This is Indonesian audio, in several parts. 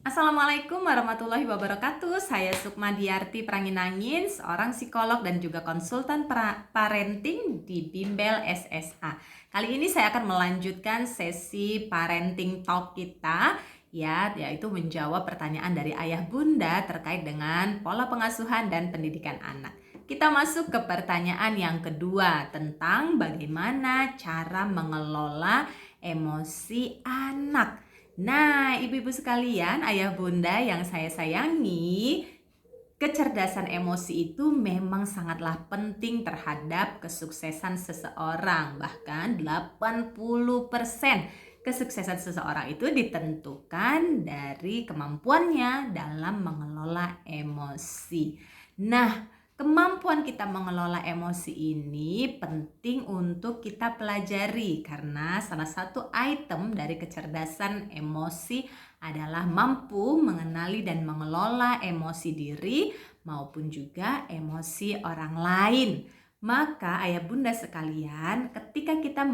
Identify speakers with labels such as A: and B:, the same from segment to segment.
A: Assalamualaikum warahmatullahi wabarakatuh. Saya Sukma Diarti Pranginangin, seorang psikolog dan juga konsultan parenting di Bimbel SSA. Kali ini saya akan melanjutkan sesi parenting talk kita, yaitu menjawab pertanyaan dari ayah bunda terkait dengan pola pengasuhan dan pendidikan anak. Kita masuk ke pertanyaan yang kedua tentang bagaimana cara mengelola emosi anak. Nah, ibu-ibu sekalian, ayah bunda yang saya sayangi, kecerdasan emosi itu memang sangatlah penting terhadap kesuksesan seseorang. Bahkan 80% kesuksesan seseorang itu ditentukan dari kemampuannya dalam mengelola emosi. Nah, kemampuan kita mengelola emosi ini penting untuk kita pelajari karena salah satu item dari kecerdasan emosi adalah mampu mengenali dan mengelola emosi diri maupun juga emosi orang lain. Maka ayah bunda sekalian, ketika kita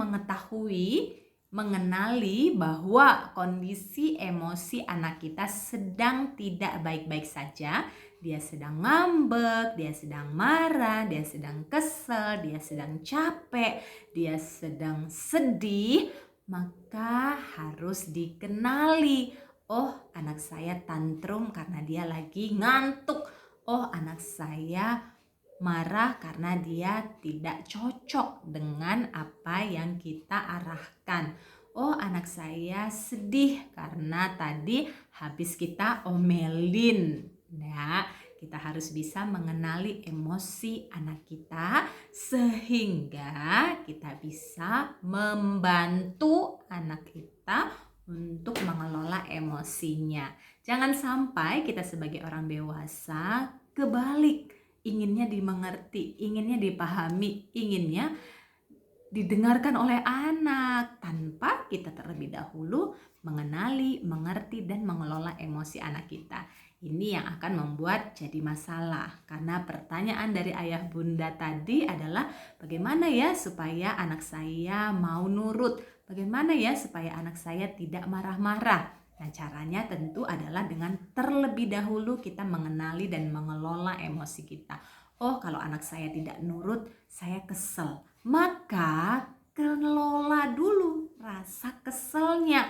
A: mengenali bahwa kondisi emosi anak kita sedang tidak baik-baik saja, dia sedang ngambek, dia sedang marah, dia sedang kesel, dia sedang capek, dia sedang sedih, maka harus dikenali. Oh, anak saya tantrum karena dia lagi ngantuk. Oh, anak saya marah karena dia tidak cocok dengan apa yang kita arahkan. Oh, anak saya sedih karena tadi habis kita omelin. Ya, kita harus bisa mengenali emosi anak kita sehingga kita bisa membantu anak kita untuk mengelola emosinya. Jangan sampai kita sebagai orang dewasa kebalik, inginnya dimengerti, inginnya dipahami, inginnya didengarkan oleh anak tanpa kita terlebih dahulu mengenali, mengerti, dan mengelola emosi anak kita. Ini yang akan membuat jadi masalah karena pertanyaan dari ayah bunda tadi adalah bagaimana ya supaya anak saya mau nurut, bagaimana ya supaya anak saya tidak marah-marah. Nah, caranya tentu adalah dengan terlebih dahulu kita mengenali dan mengelola emosi kita. Oh, kalau anak saya tidak nurut, saya kesel. Maka kelola dulu rasa keselnya.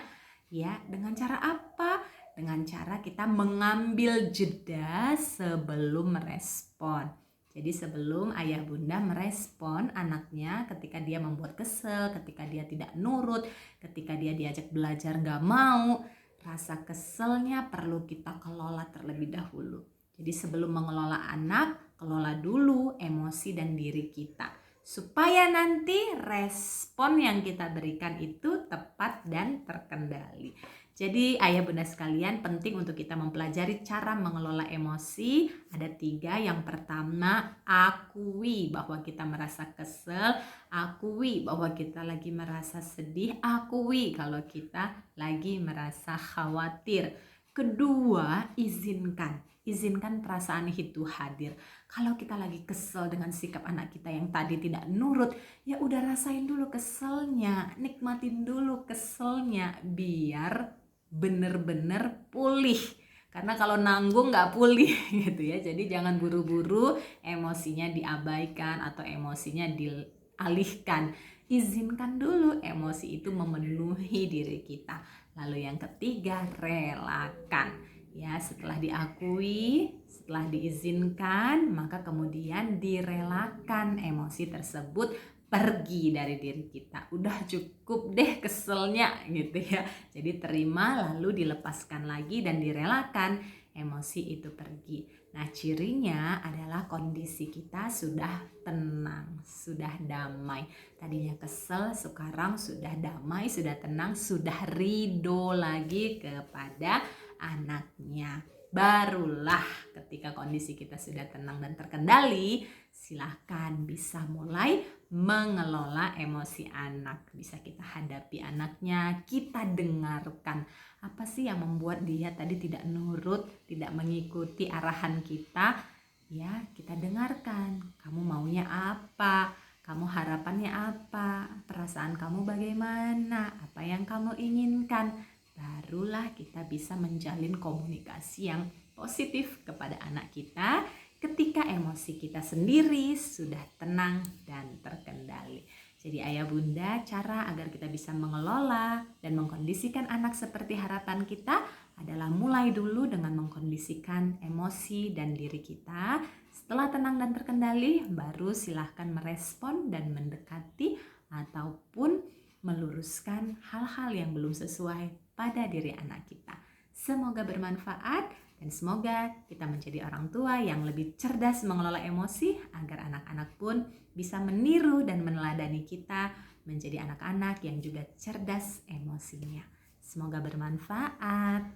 A: Ya, dengan cara apa? Dengan cara kita mengambil jeda sebelum merespon. Jadi sebelum ayah bunda merespon anaknya ketika dia membuat kesel, ketika dia tidak nurut, ketika dia diajak belajar gak mau, rasa keselnya perlu kita kelola terlebih dahulu. Jadi sebelum mengelola anak, kelola dulu emosi dan diri kita. Supaya nanti respon yang kita berikan itu tepat dan terkendali. Jadi ayah bunda sekalian, penting untuk kita mempelajari cara mengelola emosi. Ada 3. Yang pertama, akui bahwa kita merasa kesel, akui bahwa kita lagi merasa sedih, akui kalau kita lagi merasa khawatir. Kedua, izinkan perasaan itu hadir. Kalau kita lagi kesel dengan sikap anak kita yang tadi tidak nurut, ya udah rasain dulu keselnya, nikmatin dulu keselnya biar bener-bener pulih. Karena kalau nanggung nggak pulih gitu ya. Jadi jangan buru-buru emosinya diabaikan atau emosinya dialihkan. Izinkan dulu emosi itu memenuhi diri kita. Lalu yang ketiga, relakan. Ya, setelah diakui, setelah diizinkan, maka kemudian direlakan emosi tersebut pergi dari diri kita. Udah cukup deh keselnya gitu ya. Jadi terima lalu dilepaskan lagi dan direlakan emosi itu pergi. Nah, cirinya adalah kondisi kita sudah tenang, sudah damai. Tadinya kesel, sekarang sudah damai, sudah tenang, sudah ridho lagi kepada anaknya. Barulah ketika kondisi kita sudah tenang dan terkendali, silahkan bisa mulai mengelola emosi anak. Bisa kita hadapi anaknya, kita dengarkan apa sih yang membuat dia tadi tidak nurut, tidak mengikuti arahan kita. Ya, kita dengarkan. Kamu maunya apa? Kamu harapannya apa? Perasaan kamu bagaimana? Apa yang kamu inginkan? barulah kita bisa menjalin komunikasi yang positif kepada anak kita ketika emosi kita sendiri sudah tenang dan terkendali. Jadi ayah bunda, cara agar kita bisa mengelola dan mengkondisikan anak seperti harapan kita adalah mulai dulu dengan mengkondisikan emosi dan diri kita. Setelah tenang dan terkendali, baru silahkan merespon dan mendekati ataupun meluruskan hal-hal yang belum sesuai pada diri anak kita. Semoga bermanfaat dan semoga kita menjadi orang tua yang lebih cerdas mengelola emosi agar anak-anak pun bisa meniru dan meneladani kita menjadi anak-anak yang juga cerdas emosinya. Semoga bermanfaat.